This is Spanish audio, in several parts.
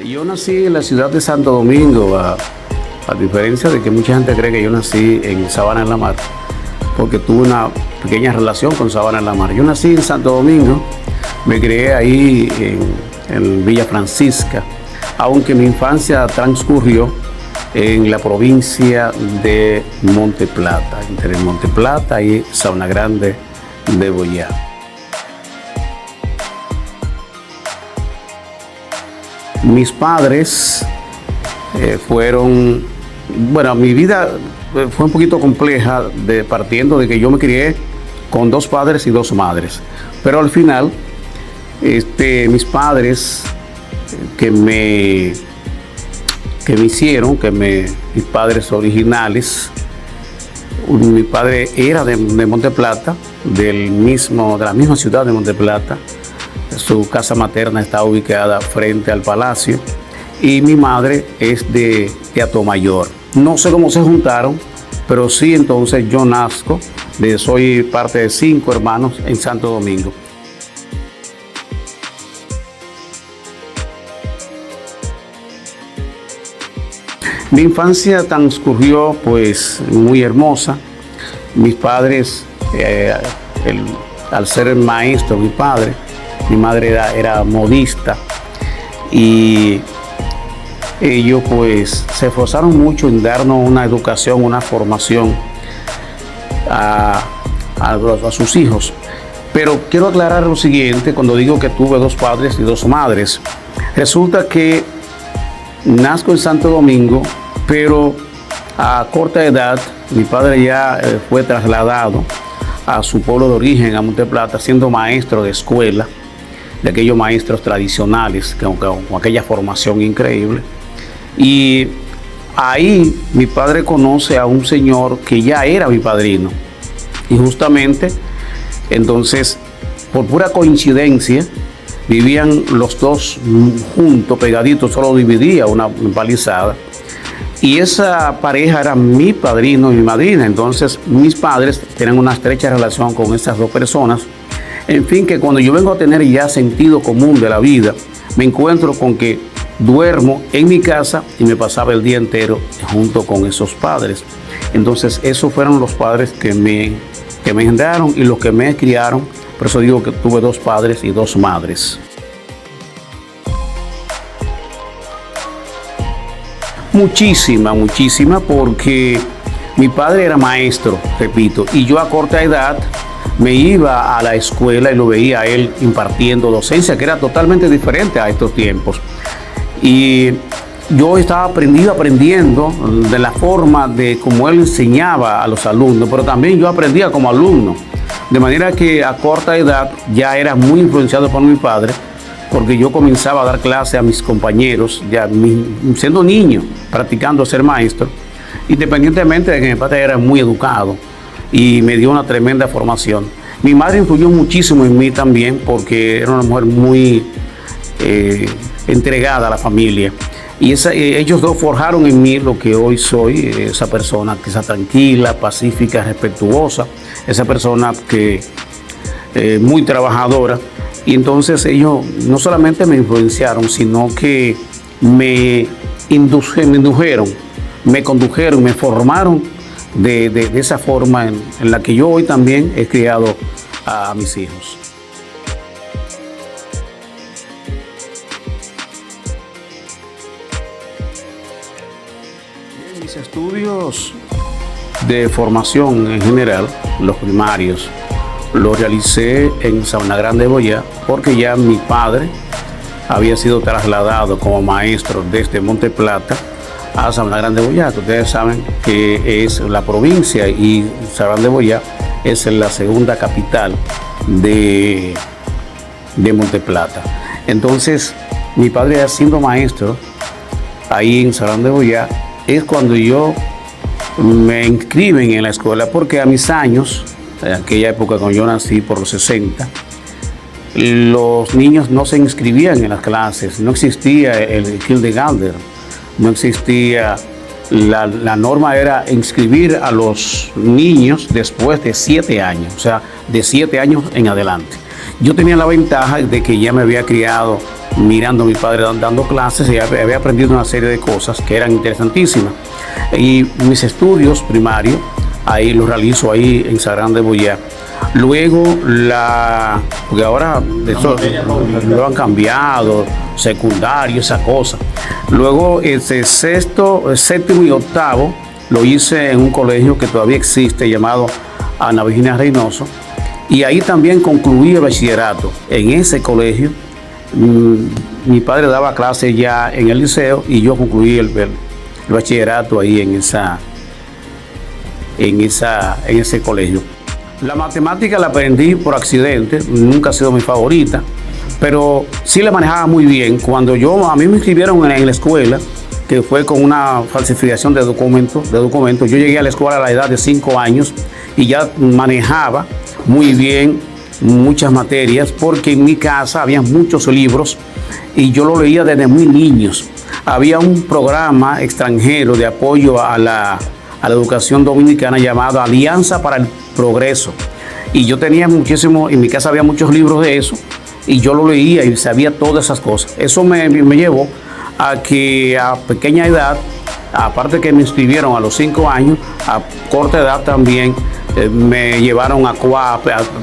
Yo nací en la ciudad de Santo Domingo, a diferencia de que mucha gente cree que yo nací en Sabana en la Mar, porque tuve una pequeña relación con Sabana en la Mar. Yo nací en Santo Domingo, me crié ahí en Villa Francisca, aunque mi infancia transcurrió en la provincia de Monte Plata, entre Monte Plata y Sabana Grande de Boyá. Mis padres mi vida fue un poquito compleja, partiendo de que yo me crié con 2 padres y 2 madres. Pero al final, mis padres mis padres originales, mi padre era de Monte Plata, de la misma ciudad de Monte Plata. Su casa materna está ubicada frente al palacio y mi madre es de Atomayor. No sé cómo se juntaron, pero sí, entonces yo soy parte de 5 hermanos en Santo Domingo. Mi infancia transcurrió pues muy hermosa. Mis padres, al ser maestro, mi madre era modista y ellos pues se esforzaron mucho en darnos una educación, una formación a sus hijos. Pero quiero aclarar lo siguiente cuando digo que tuve 2 padres y 2 madres. Resulta que nazco en Santo Domingo, pero a corta edad mi padre ya fue trasladado a su pueblo de origen, a Monte Plata, siendo maestro de escuela, de aquellos maestros tradicionales, con aquella formación increíble. Y ahí mi padre conoce a un señor que ya era mi padrino. Y justamente, entonces, por pura coincidencia, vivían los 2 juntos, pegaditos, solo dividía una empalizada. Y esa pareja era mi padrino y mi madrina. Entonces, mis padres tienen una estrecha relación con estas 2 personas. En fin, que cuando yo vengo a tener ya sentido común de la vida, me encuentro con que duermo en mi casa y me pasaba el día entero junto con esos padres. Entonces, esos fueron los padres que me engendraron y los que me criaron. Por eso digo que tuve 2 padres y 2 madres. Muchísima, porque mi padre era maestro, repito, y yo a corta edad me iba a la escuela y lo veía a él impartiendo docencia, que era totalmente diferente a estos tiempos. Y yo estaba aprendiendo de la forma de cómo él enseñaba a los alumnos, pero también yo aprendía como alumno. De manera que a corta edad ya era muy influenciado por mi padre, porque yo comenzaba a dar clase a mis compañeros, ya siendo niño, practicando ser maestro, independientemente de que mi padre era muy educado y me dio una tremenda formación. Mi madre influyó muchísimo en mí también, porque era una mujer muy entregada a la familia. Y ellos 2 forjaron en mí lo que hoy soy, esa persona que es tranquila, pacífica, respetuosa, esa persona que muy trabajadora. Y entonces ellos no solamente me influenciaron, sino que me indujeron, me condujeron, me formaron de esa forma en la que yo hoy también he criado a mis hijos. Mis estudios de formación en general, los primarios, lo realicé en Sabana Grande de Boyá, porque ya mi padre había sido trasladado como maestro desde Monte Plata a Sabana Grande de Boyá, que ustedes saben que es la provincia, y Sabana Grande de Boyá es la segunda capital de Monte Plata. Entonces, mi padre ya siendo maestro ahí en Sabana Grande de Boyá, es cuando yo me inscriben en la escuela, porque a mis años, en aquella época cuando yo nací por los 60, los niños no se inscribían en las clases, no existía el kindergarten, no existía, la norma era inscribir a los niños después de 7 años, o sea, de 7 años en adelante. Yo tenía la ventaja de que ya me había criado mirando a mi padre dando clases y había aprendido una serie de cosas que eran interesantísimas. Y mis estudios primarios, ahí los realizo ahí en San Juan de Boyá. Luego, porque ahora eso lo han cambiado, secundario, esa cosa. Luego, sexto, séptimo y octavo lo hice en un colegio que todavía existe llamado Ana Virginia Reynoso. Y ahí también concluí el bachillerato. En ese colegio, mi padre daba clases ya en el liceo y yo concluí el bachillerato ahí en ese colegio. La matemática la aprendí por accidente, nunca ha sido mi favorita, pero sí la manejaba muy bien. Cuando a mí me inscribieron en la escuela, que fue con una falsificación de documentos, yo llegué a la escuela a la edad de 5 años y ya manejaba muy bien muchas materias, porque en mi casa había muchos libros y yo lo leía desde muy niños. Había un programa extranjero de apoyo a la educación dominicana llamado Alianza para el Progreso. Y yo tenía muchísimo, en mi casa había muchos libros de eso, y yo lo leía y sabía todas esas cosas. Eso me llevó a que a pequeña edad, aparte que me inscribieron a los 5 años, a corta edad también me llevaron a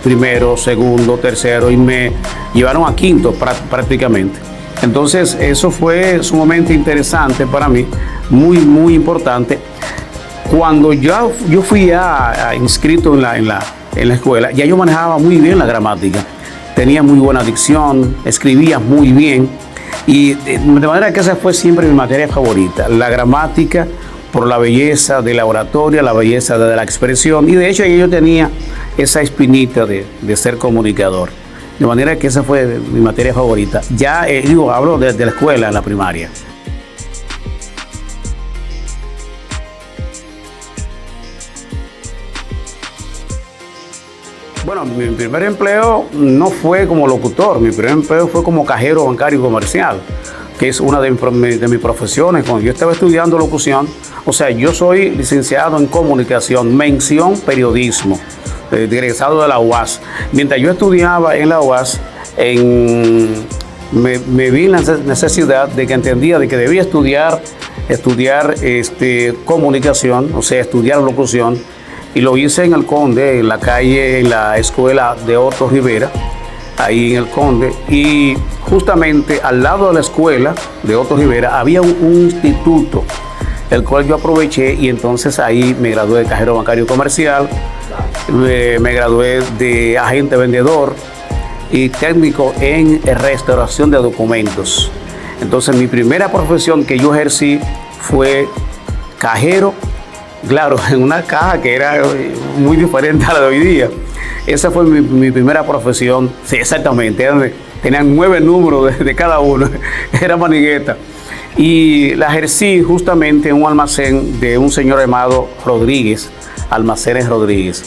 primero, segundo, tercero, y me llevaron a quinto prácticamente. Entonces eso fue sumamente interesante para mí, muy, muy importante. Cuando yo fui inscrito en la escuela, ya yo manejaba muy bien la gramática. Tenía muy buena dicción, escribía muy bien. Y de manera que esa fue siempre mi materia favorita, la gramática, por la belleza de la oratoria, la belleza de la expresión. Y de hecho yo tenía esa espinita de ser comunicador. De manera que esa fue mi materia favorita. Ya hablo de la escuela, en la primaria. Bueno, mi primer empleo no fue como locutor, mi primer empleo fue como cajero bancario comercial, que es una de mis profesiones. Cuando yo estaba estudiando locución, o sea, yo soy licenciado en comunicación, mención periodismo, egresado de la UAS. Mientras yo estudiaba en la UAS, me vi la necesidad de que entendía de que debía estudiar comunicación, o sea, estudiar locución. Y lo hice en el Conde, en la calle, en la escuela de Otto Rivera, ahí en el Conde. Y justamente al lado de la escuela de Otto Rivera había un instituto, el cual yo aproveché, y entonces ahí me gradué de cajero bancario comercial, me gradué de agente vendedor y técnico en restauración de documentos. Entonces mi primera profesión que yo ejercí fue cajero. Claro, en una caja que era muy diferente a la de hoy día. Esa fue mi primera profesión. Sí, exactamente. Tenían 9 números de cada uno. Era manigueta. Y la ejercí justamente en un almacén de un señor llamado Rodríguez, Almacenes Rodríguez.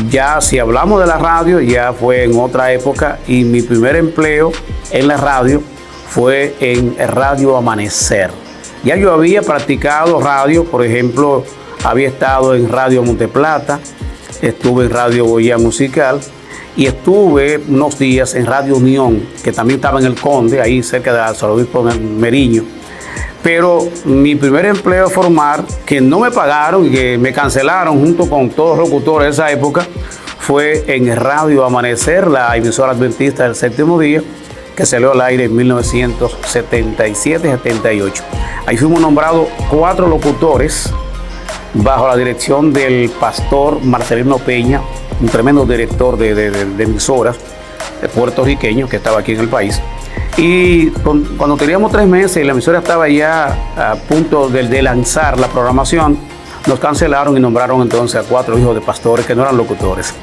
Ya si hablamos de la radio, ya fue en otra época. Y mi primer empleo en la radio fue en Radio Amanecer. Ya yo había practicado radio, por ejemplo, había estado en Radio Monteplata, estuve en Radio Boyá Musical y estuve unos días en Radio Unión, que también estaba en el Conde, ahí cerca de San Obispo Meriño. Pero mi primer empleo formal, que no me pagaron y que me cancelaron junto con todos los locutores de esa época, fue en Radio Amanecer, la emisora adventista del séptimo día, que salió al aire en 1977-78. Ahí fuimos nombrados 4 locutores bajo la dirección del pastor Marcelino Peña, un tremendo director de emisoras puertorriqueño que estaba aquí en el país. Y cuando teníamos 3 meses y la emisora estaba ya a punto de lanzar la programación, nos cancelaron y nombraron entonces a 4 hijos de pastores que no eran locutores.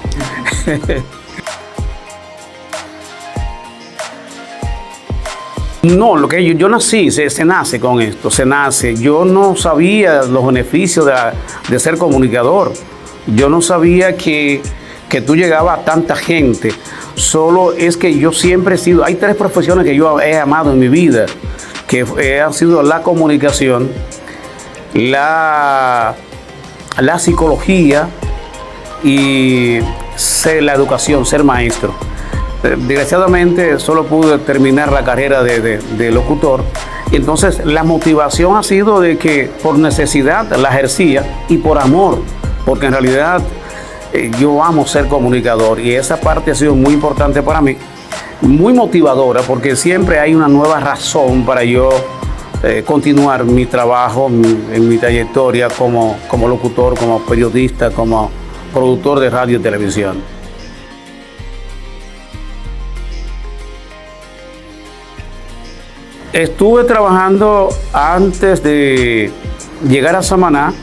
No, lo que yo nací, se nace con esto, se nace. Yo no sabía los beneficios de ser comunicador. Yo no sabía que tú llegabas a tanta gente. Solo es que yo siempre he sido, hay 3 profesiones que yo he amado en mi vida, que han sido la comunicación, la psicología y la educación, ser maestro. Desgraciadamente solo pude terminar la carrera de locutor. Entonces la motivación ha sido de que por necesidad la ejercía y por amor, porque en realidad yo amo ser comunicador y esa parte ha sido muy importante para mí, muy motivadora, porque siempre hay una nueva razón para yo continuar mi trabajo, en mi trayectoria como locutor, como periodista, como productor de radio y televisión. Estuve trabajando antes de llegar a Samaná,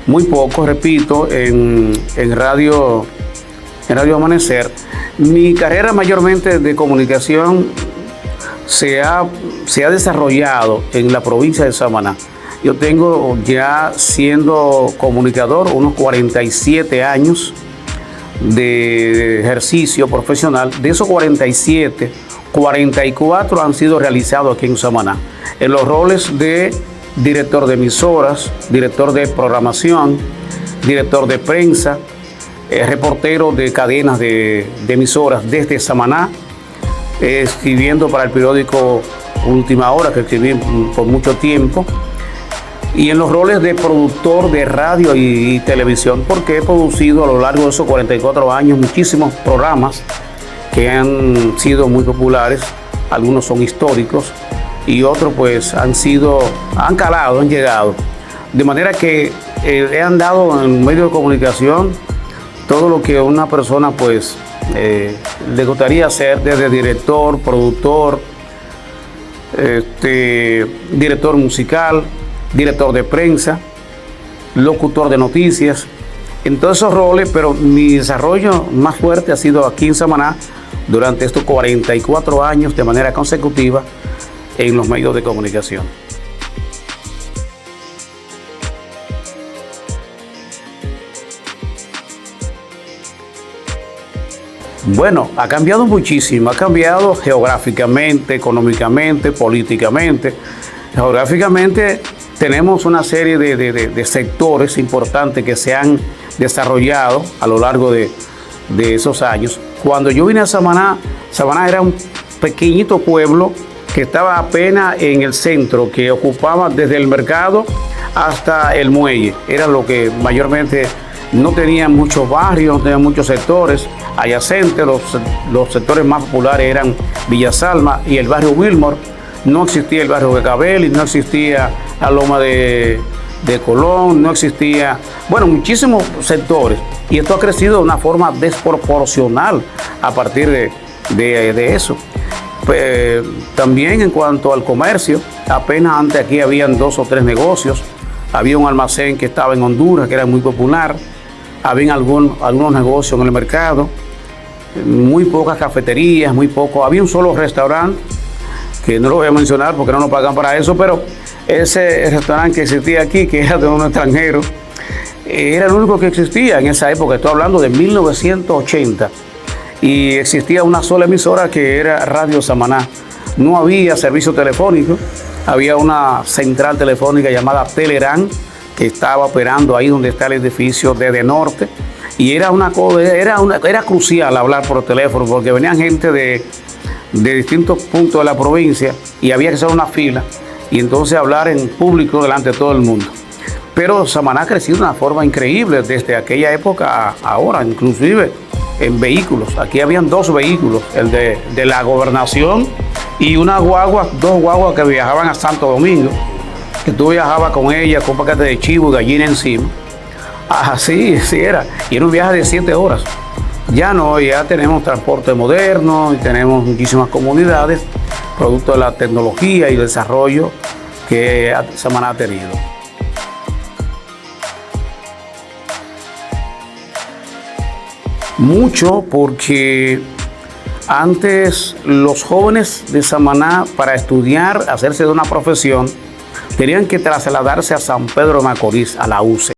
muy poco, repito, en Radio Amanecer. Mi carrera mayormente de comunicación se ha desarrollado en la provincia de Samaná. Yo tengo ya siendo comunicador unos 47 años de ejercicio profesional. De esos 47, 44 han sido realizados aquí en Samaná, en los roles de director de emisoras, director de programación, director de prensa, reportero de cadenas de emisoras desde Samaná, escribiendo para el periódico Última Hora, que escribí por mucho tiempo, y en los roles de productor de radio y televisión, porque he producido a lo largo de esos 44 años muchísimos programas que han sido muy populares. Algunos son históricos y otros pues han calado, han llegado. De manera que he andado en medios de comunicación todo lo que una persona pues le gustaría hacer, desde director, productor, director musical, director de prensa, locutor de noticias, en todos esos roles, pero mi desarrollo más fuerte ha sido aquí en Samaná durante estos 44 años de manera consecutiva en los medios de comunicación. Bueno, ha cambiado muchísimo, ha cambiado geográficamente, económicamente, políticamente. Geográficamente tenemos una serie de sectores importantes que se han desarrollado a lo largo de esos años. Cuando yo vine a Samaná, Samaná era un pequeñito pueblo que estaba apenas en el centro, que ocupaba desde el mercado hasta el muelle. Era lo que mayormente no tenía muchos barrios, no tenía muchos sectores adyacentes. Los sectores más populares eran Villa Salma y el barrio Wilmore. No existía el barrio de Cabelli, no existía la Loma de Colón, no existía, bueno, muchísimos sectores. Y esto ha crecido de una forma desproporcional a partir de eso. También en cuanto al comercio, apenas antes aquí habían 2 o 3 negocios. Había un almacén que estaba en Honduras, que era muy popular. Habían algunos negocios en el mercado, muy pocas cafeterías, había un solo restaurante, que no lo voy a mencionar porque no nos pagan para eso, pero ese restaurante que existía aquí, que era de un extranjero, era el único que existía en esa época. Estoy hablando de 1980, y existía una sola emisora que era Radio Samaná. No había servicio telefónico, había una central telefónica llamada Telerán, que estaba operando ahí donde está el edificio de Norte, y era crucial hablar por teléfono, porque venían gente de distintos puntos de la provincia y había que hacer una fila y entonces hablar en público delante de todo el mundo. Pero Samaná ha crecido de una forma increíble desde aquella época a ahora, inclusive en vehículos. Aquí habían 2 vehículos, el de la gobernación y dos guaguas que viajaban a Santo Domingo, que tú viajabas con ella con un paquete de chivo y gallina encima. Así era. Y era un viaje de 7 horas. Ya no, ya tenemos transporte moderno y tenemos muchísimas comunidades, producto de la tecnología y el desarrollo que Samaná ha tenido. Mucho, porque antes los jóvenes de Samaná, para estudiar, hacerse de una profesión, tenían que trasladarse a San Pedro de Macorís, a la UCE.